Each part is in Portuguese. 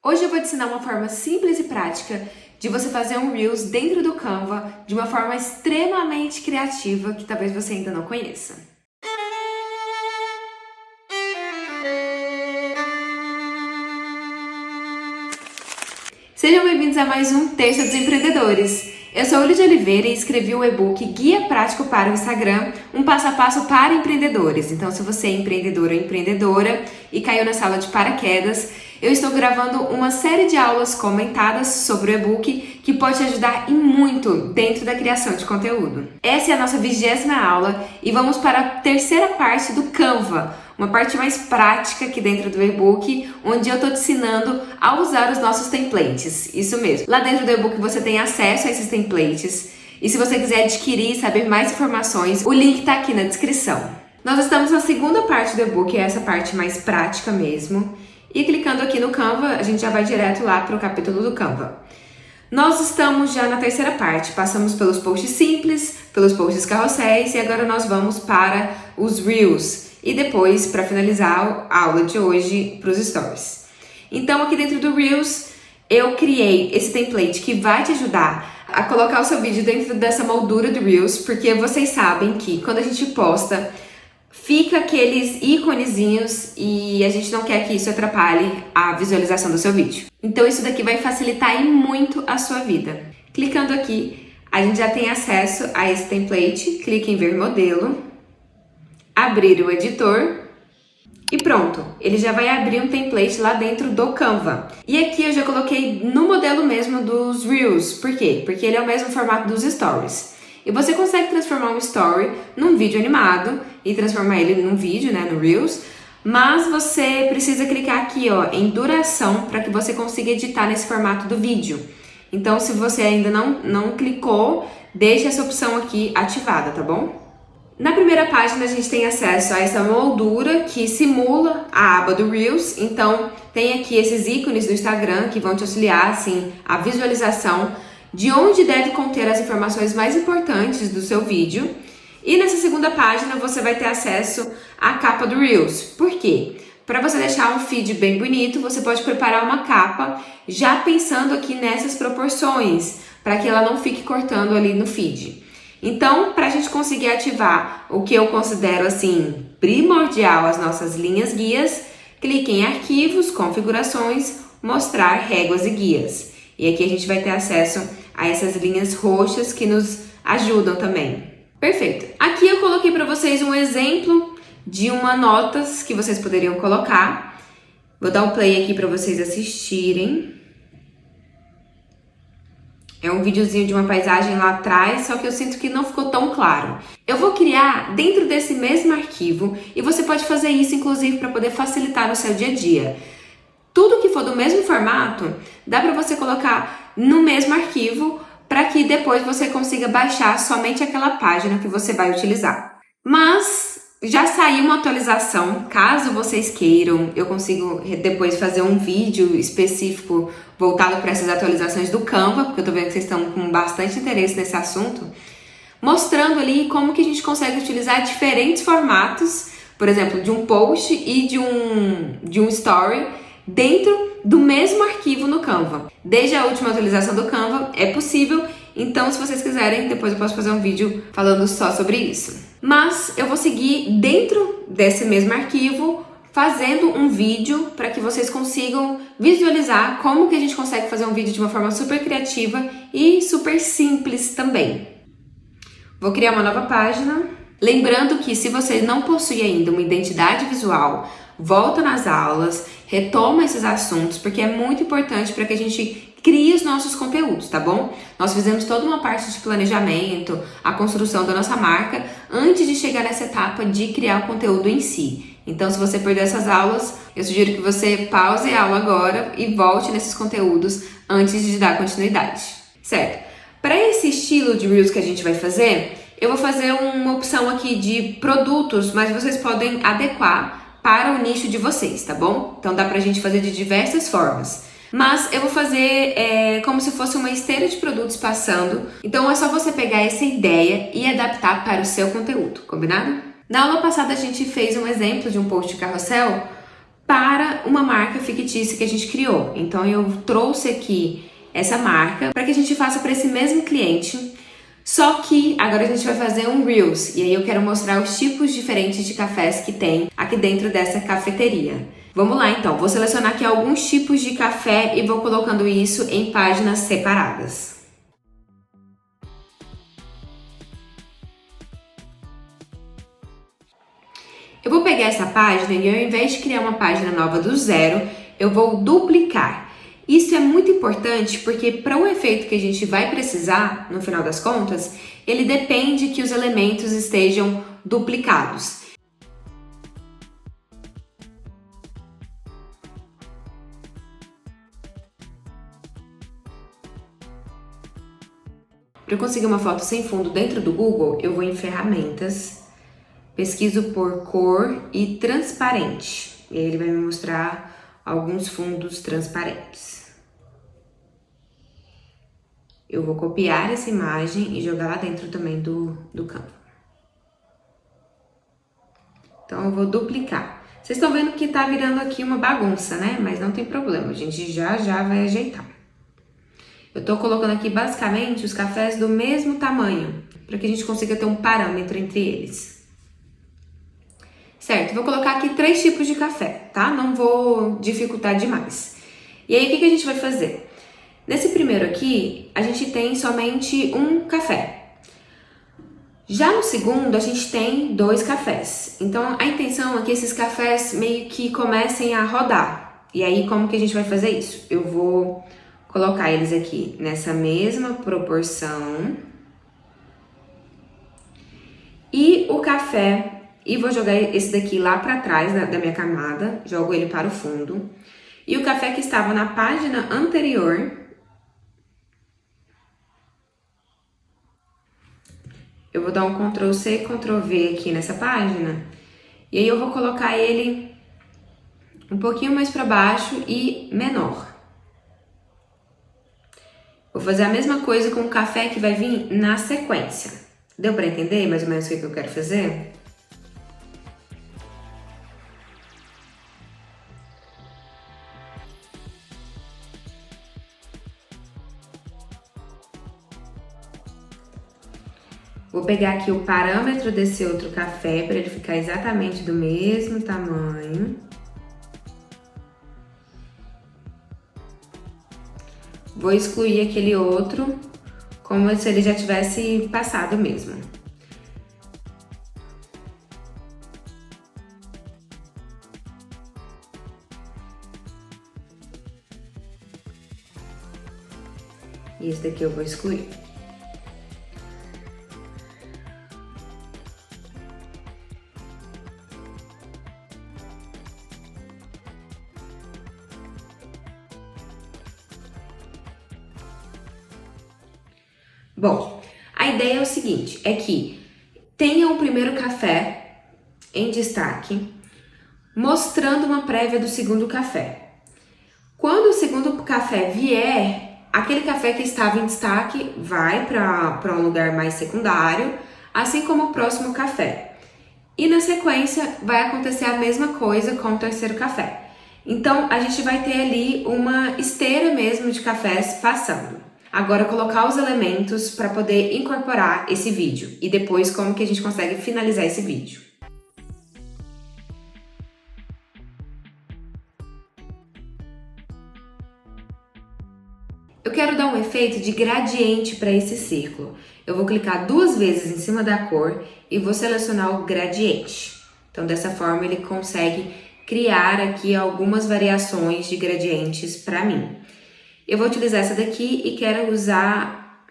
Hoje eu vou te ensinar uma forma simples e prática de você fazer um Reels dentro do Canva de uma forma extremamente criativa que talvez você ainda não conheça. Sejam bem-vindos a mais um Terça dos Empreendedores. Eu sou Lídia Oliveira e escrevi o e-book Guia Prático para o Instagram, um passo a passo para empreendedores. Então, se você é empreendedor ou empreendedora e caiu na sala de paraquedas, eu estou gravando uma série de aulas comentadas sobre o e-book que pode te ajudar e muito dentro da criação de conteúdo. Essa é a nossa 20ª aula e vamos para a terceira parte do Canva, uma parte mais prática aqui dentro do e-book, onde eu estou te ensinando a usar os nossos templates. Isso mesmo. Lá dentro do e-book você tem acesso a esses templates e se você quiser adquirir e saber mais informações, o link está aqui na descrição. Nós estamos na segunda parte do e-book, é essa parte mais prática mesmo. E clicando aqui no Canva, a gente já vai direto lá para o capítulo do Canva. Nós estamos já na terceira parte, passamos pelos posts simples, pelos posts carrosséis e agora nós vamos para os Reels. E depois, para finalizar a aula de hoje, para os Stories. Então, aqui dentro do Reels, eu criei esse template que vai te ajudar a colocar o seu vídeo dentro dessa moldura do Reels, porque vocês sabem que quando a gente posta, fica aqueles íconezinhos e a gente não quer que isso atrapalhe a visualização do seu vídeo. Então, isso daqui vai facilitar e muito a sua vida. Clicando aqui, a gente já tem acesso a esse template, clique em ver modelo, abrir o editor e pronto, ele já vai abrir um template lá dentro do Canva. E aqui eu já coloquei no modelo mesmo dos Reels. Por quê? Porque ele é o mesmo formato dos Stories. E você consegue transformar um Story num vídeo animado e transformar ele num vídeo, né, no Reels. Mas você precisa clicar aqui, ó, em duração para que você consiga editar nesse formato do vídeo. Então, se você ainda não clicou, deixe essa opção aqui ativada, tá bom? Na primeira página a gente tem acesso a essa moldura que simula a aba do Reels, então tem aqui esses ícones do Instagram que vão te auxiliar assim, a visualização de onde deve conter as informações mais importantes do seu vídeo. E nessa segunda página você vai ter acesso à capa do Reels. Por quê? Para você deixar um feed bem bonito, você pode preparar uma capa já pensando aqui nessas proporções, para que ela não fique cortando ali no feed. Então, para a gente conseguir ativar o que eu considero assim primordial, as nossas linhas guias, clique em arquivos, configurações, mostrar réguas e guias. E aqui a gente vai ter acesso a essas linhas roxas que nos ajudam também. Perfeito. Aqui eu coloquei para vocês um exemplo de uma notas que vocês poderiam colocar. Vou dar um play aqui para vocês assistirem. É um videozinho de uma paisagem lá atrás, só que eu sinto que não ficou tão claro. Eu vou criar dentro desse mesmo arquivo e você pode fazer isso, inclusive, para poder facilitar no seu dia a dia. Tudo que for do mesmo formato, dá para você colocar no mesmo arquivo para que depois você consiga baixar somente aquela página que você vai utilizar. Mas já saiu uma atualização, caso vocês queiram, eu consigo depois fazer um vídeo específico voltado para essas atualizações do Canva, porque eu tô vendo que vocês estão com bastante interesse nesse assunto, mostrando ali como que a gente consegue utilizar diferentes formatos, por exemplo, de um post e de um story dentro do mesmo arquivo no Canva. Desde a última atualização do Canva é possível, então se vocês quiserem, depois eu posso fazer um vídeo falando só sobre isso. Mas eu vou seguir dentro desse mesmo arquivo, fazendo um vídeo para que vocês consigam visualizar como que a gente consegue fazer um vídeo de uma forma super criativa e super simples também. Vou criar uma nova página. Lembrando que se você não possui ainda uma identidade visual, volta nas aulas, retoma esses assuntos, porque é muito importante para que a gente crie os nossos conteúdos, tá bom? Nós fizemos toda uma parte de planejamento, a construção da nossa marca, antes de chegar nessa etapa de criar o conteúdo em si. Então, se você perdeu essas aulas, eu sugiro que você pause a aula agora e volte nesses conteúdos antes de dar continuidade, certo? Para esse estilo de Reels que a gente vai fazer, eu vou fazer uma opção aqui de produtos, mas vocês podem adequar para o nicho de vocês, tá bom? Então, dá pra gente fazer de diversas formas. Mas eu vou fazer como se fosse uma esteira de produtos passando. Então é só você pegar essa ideia e adaptar para o seu conteúdo, combinado? Na aula passada a gente fez um exemplo de um post carrossel para uma marca fictícia que a gente criou. Então eu trouxe aqui essa marca para que a gente faça para esse mesmo cliente. Só que agora a gente vai fazer um Reels e aí eu quero mostrar os tipos diferentes de cafés que tem aqui dentro dessa cafeteria. Vamos lá então, vou selecionar aqui alguns tipos de café e vou colocando isso em páginas separadas. Eu vou pegar essa página e ao invés de criar uma página nova do zero, eu vou duplicar. Isso é muito importante porque para o efeito que a gente vai precisar, no final das contas, ele depende que os elementos estejam duplicados. Para eu conseguir uma foto sem fundo dentro do Google, eu vou em ferramentas, pesquiso por cor e transparente. E aí ele vai me mostrar alguns fundos transparentes. Eu vou copiar essa imagem e jogar lá dentro também do campo. Então eu vou duplicar. Vocês estão vendo que tá virando aqui uma bagunça, né? Mas não tem problema, a gente já vai ajeitar. Eu tô colocando aqui basicamente os cafés do mesmo tamanho, para que a gente consiga ter um parâmetro entre eles. Certo, vou colocar aqui 3 tipos de café, tá? Não vou dificultar demais. E aí, o que a gente vai fazer? Nesse primeiro aqui, a gente tem somente um café. Já no segundo, a gente tem 2 cafés. Então, a intenção é que esses cafés meio que comecem a rodar. E aí, como que a gente vai fazer isso? Eu vou colocar eles aqui nessa mesma proporção. E o café... E vou jogar esse daqui lá para trás da minha camada, jogo ele para o fundo. E o café que estava na página anterior, eu vou dar um Ctrl C, Ctrl V aqui nessa página. E aí eu vou colocar ele um pouquinho mais para baixo e menor. Vou fazer a mesma coisa com o café que vai vir na sequência. Deu para entender mais ou menos o que eu quero fazer? Vou pegar aqui o parâmetro desse outro café para ele ficar exatamente do mesmo tamanho. Vou excluir aquele outro, como se ele já tivesse passado mesmo. E esse daqui eu vou excluir. Bom, a ideia é o seguinte, é que tenha o primeiro café em destaque, mostrando uma prévia do segundo café. Quando o segundo café vier, aquele café que estava em destaque vai para um lugar mais secundário, assim como o próximo café. E na sequência vai acontecer a mesma coisa com o terceiro café. Então a gente vai ter ali uma esteira mesmo de cafés passando. Agora colocar os elementos para poder incorporar esse vídeo e depois como que a gente consegue finalizar esse vídeo. Eu quero dar um efeito de gradiente para esse círculo. Eu vou clicar 2 vezes em cima da cor e vou selecionar o gradiente. Então dessa forma ele consegue criar aqui algumas variações de gradientes para mim. Eu vou utilizar essa daqui e quero usar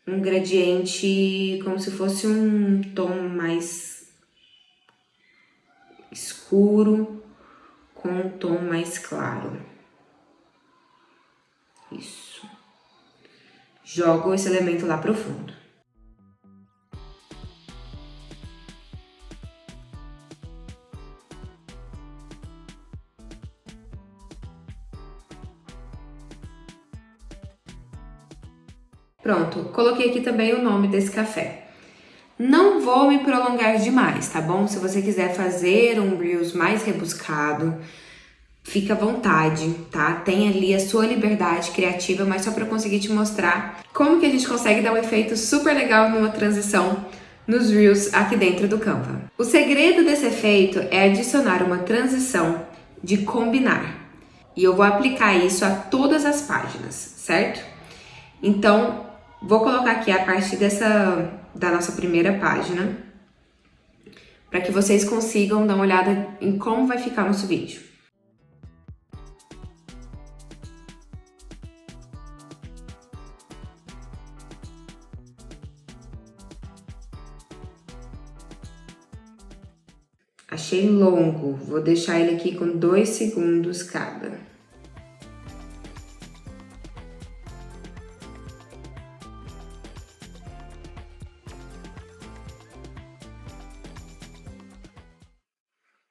um gradiente como se fosse um tom mais escuro com um tom mais claro. Isso. Jogo esse elemento lá pro fundo. Pronto, coloquei aqui também o nome desse café. Não vou me prolongar demais, tá bom? Se você quiser fazer um Reels mais rebuscado, fica à vontade, tá? Tem ali a sua liberdade criativa, mas só para eu conseguir te mostrar como que a gente consegue dar um efeito super legal numa transição nos Reels aqui dentro do Canva. O segredo desse efeito é adicionar uma transição de combinar. E eu vou aplicar isso a todas as páginas, certo? Então, vou colocar aqui a partir da nossa primeira página, para que vocês consigam dar uma olhada em como vai ficar nosso vídeo. Achei longo, vou deixar ele aqui com 2 segundos cada.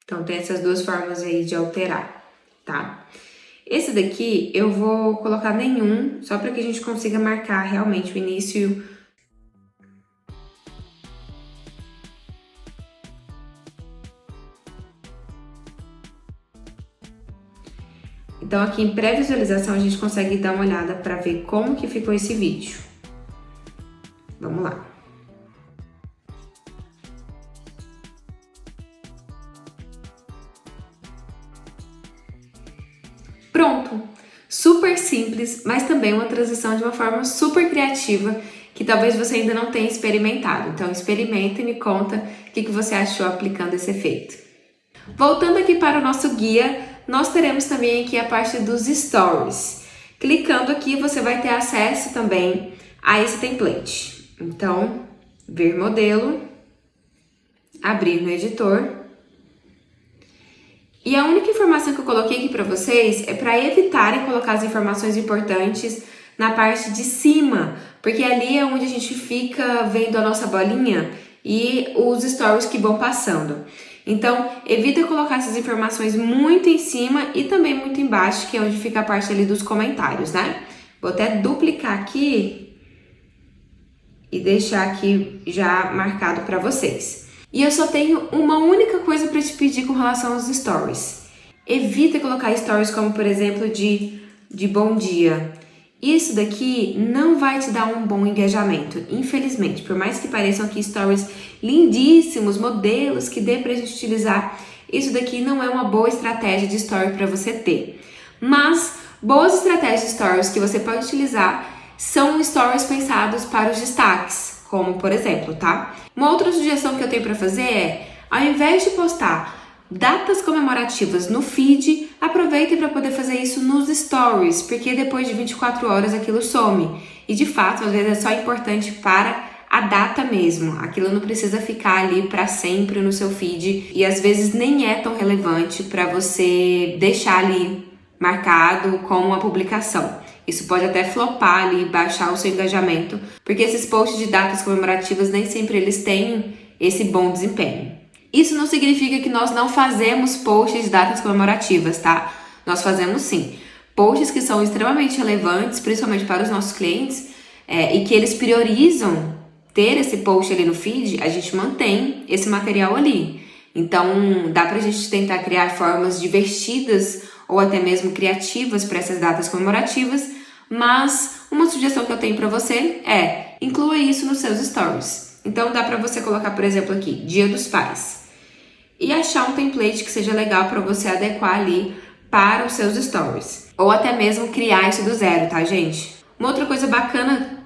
Então, tem essas duas formas aí de alterar, tá? Esse daqui eu vou colocar nenhum, só para que a gente consiga marcar realmente o início. Então, aqui em pré-visualização, a gente consegue dar uma olhada para ver como que ficou esse vídeo. Vamos lá. Pronto! Super simples, mas também uma transição de uma forma super criativa que talvez você ainda não tenha experimentado. Então, experimenta e me conta o que você achou aplicando esse efeito. Voltando aqui para o nosso guia, nós teremos também aqui a parte dos stories. Clicando aqui, você vai ter acesso também a esse template. Então, ver modelo, abrir no editor. E a única informação que eu coloquei aqui para vocês é para evitarem colocar as informações importantes na parte de cima, porque ali é onde a gente fica vendo a nossa bolinha e os stories que vão passando. Então, evita colocar essas informações muito em cima e também muito embaixo, que é onde fica a parte ali dos comentários, né? Vou até duplicar aqui e deixar aqui já marcado para vocês. E eu só tenho uma única coisa para te pedir com relação aos stories. Evita colocar stories como, por exemplo, de bom dia. Isso daqui não vai te dar um bom engajamento, infelizmente. Por mais que pareçam aqui stories lindíssimos, modelos que dê pra gente utilizar, isso daqui não é uma boa estratégia de story para você ter. Mas boas estratégias de stories que você pode utilizar são stories pensados para os destaques, como por exemplo, tá? Uma outra sugestão que eu tenho para fazer é, ao invés de postar datas comemorativas no feed, aproveite para poder fazer isso nos stories, porque depois de 24 horas aquilo some. E de fato, às vezes é só importante para a data mesmo. Aquilo não precisa ficar ali para sempre no seu feed e às vezes nem é tão relevante para você deixar ali marcado como uma publicação. Isso pode até flopar ali, baixar o seu engajamento, porque esses posts de datas comemorativas nem sempre eles têm esse bom desempenho. Isso não significa que nós não fazemos posts de datas comemorativas, tá? Nós fazemos sim. Posts que são extremamente relevantes, principalmente para os nossos clientes, e que eles priorizam ter esse post ali no feed, a gente mantém esse material ali. Então, dá pra gente tentar criar formas divertidas ou até mesmo criativas para essas datas comemorativas, mas uma sugestão que eu tenho para você é, inclua isso nos seus stories. Então, dá pra você colocar, por exemplo, aqui, Dia dos Pais. E achar um template que seja legal para você adequar ali para os seus stories. Ou até mesmo criar isso do zero, tá, gente? Uma outra coisa bacana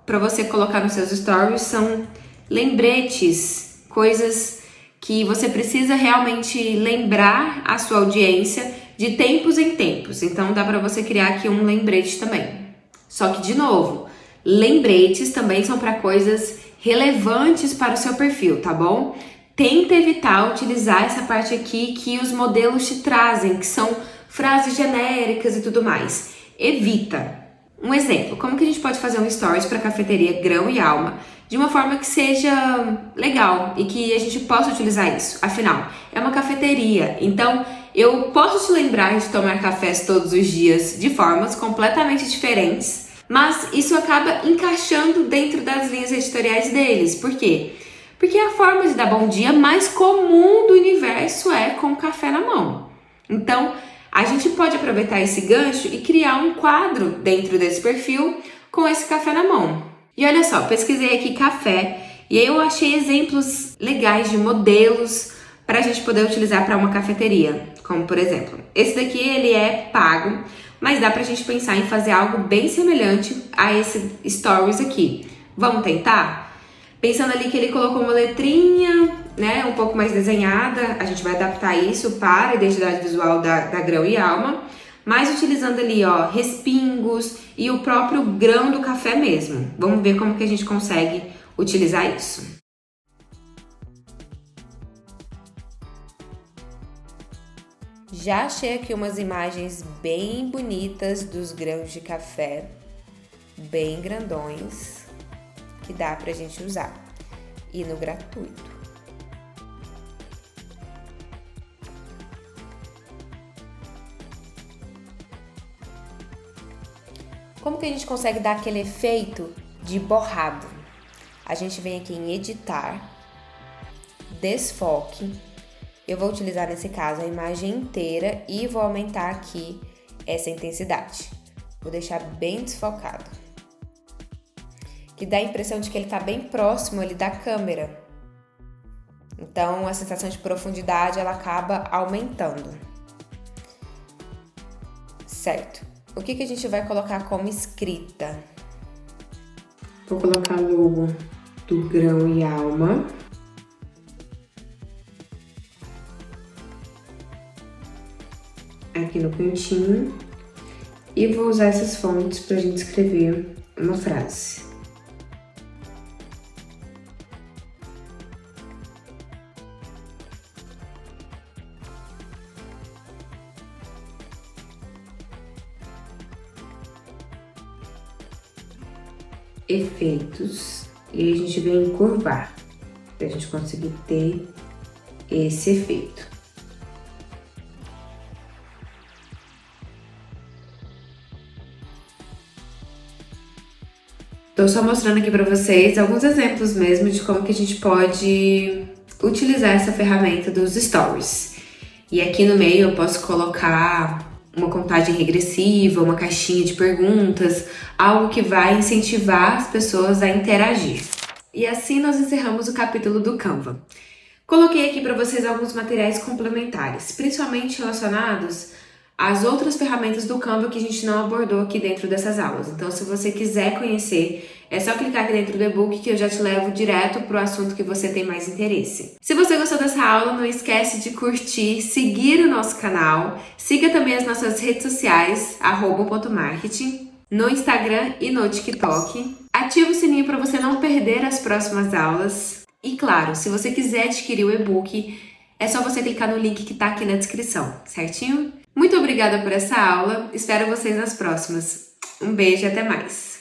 para você colocar nos seus stories são lembretes, coisas que você precisa realmente lembrar a sua audiência de tempos em tempos. Então, dá para você criar aqui um lembrete também. Só que, de novo, lembretes também são para coisas relevantes para o seu perfil, tá bom? Tenta evitar utilizar essa parte aqui que os modelos te trazem, que são frases genéricas e tudo mais. Evita. Um exemplo, como que a gente pode fazer um stories para a cafeteria Grão e Alma de uma forma que seja legal e que a gente possa utilizar isso? Afinal, é uma cafeteria, então eu posso te lembrar de tomar cafés todos os dias de formas completamente diferentes, mas isso acaba encaixando dentro das linhas editoriais deles. Por quê? Porque a forma de dar bom dia mais comum do universo é com café na mão. Então, a gente pode aproveitar esse gancho e criar um quadro dentro desse perfil com esse café na mão. E olha só, pesquisei aqui café e aí eu achei exemplos legais de modelos para a gente poder utilizar para uma cafeteria. Como, por exemplo, esse daqui ele é pago, mas dá pra gente pensar em fazer algo bem semelhante a esse Stories aqui. Vamos tentar? Pensando ali que ele colocou uma letrinha, né, um pouco mais desenhada, a gente vai adaptar isso para a identidade visual da Grão e Alma, mas utilizando ali, ó, respingos e o próprio grão do café mesmo. Vamos ver como que a gente consegue utilizar isso. Já achei aqui umas imagens bem bonitas dos grãos de café, bem grandões, que dá pra gente usar, e no gratuito. Como que a gente consegue dar aquele efeito de borrado? A gente vem aqui em editar, desfoque. Eu vou utilizar nesse caso a imagem inteira e vou aumentar aqui essa intensidade. Vou deixar bem desfocado. Que dá a impressão de que ele está bem próximo ali da câmera. Então a sensação de profundidade ela acaba aumentando. Certo. O que a gente vai colocar como escrita? Vou colocar logo do Grão e Alma. Aqui no cantinho. E vou usar essas fontes pra gente escrever uma frase. Efeitos. E aí a gente vem encurvar, pra gente conseguir ter esse efeito. Tô só mostrando aqui pra vocês alguns exemplos mesmo de como que a gente pode utilizar essa ferramenta dos Stories. E aqui no meio eu posso colocar uma contagem regressiva, uma caixinha de perguntas, algo que vai incentivar as pessoas a interagir. E assim nós encerramos o capítulo do Canva. Coloquei aqui para vocês alguns materiais complementares, principalmente relacionados às outras ferramentas do Canva que a gente não abordou aqui dentro dessas aulas. Então, se você quiser conhecer, é só clicar aqui dentro do e-book que eu já te levo direto para o assunto que você tem mais interesse. Se você gostou dessa aula, não esquece de curtir, seguir o nosso canal, siga também as nossas redes sociais, @pontomarketing, no Instagram e no TikTok. Ative o sininho para você não perder as próximas aulas. E claro, se você quiser adquirir o e-book, é só você clicar no link que está aqui na descrição, certinho? Muito obrigada por essa aula, espero vocês nas próximas. Um beijo e até mais!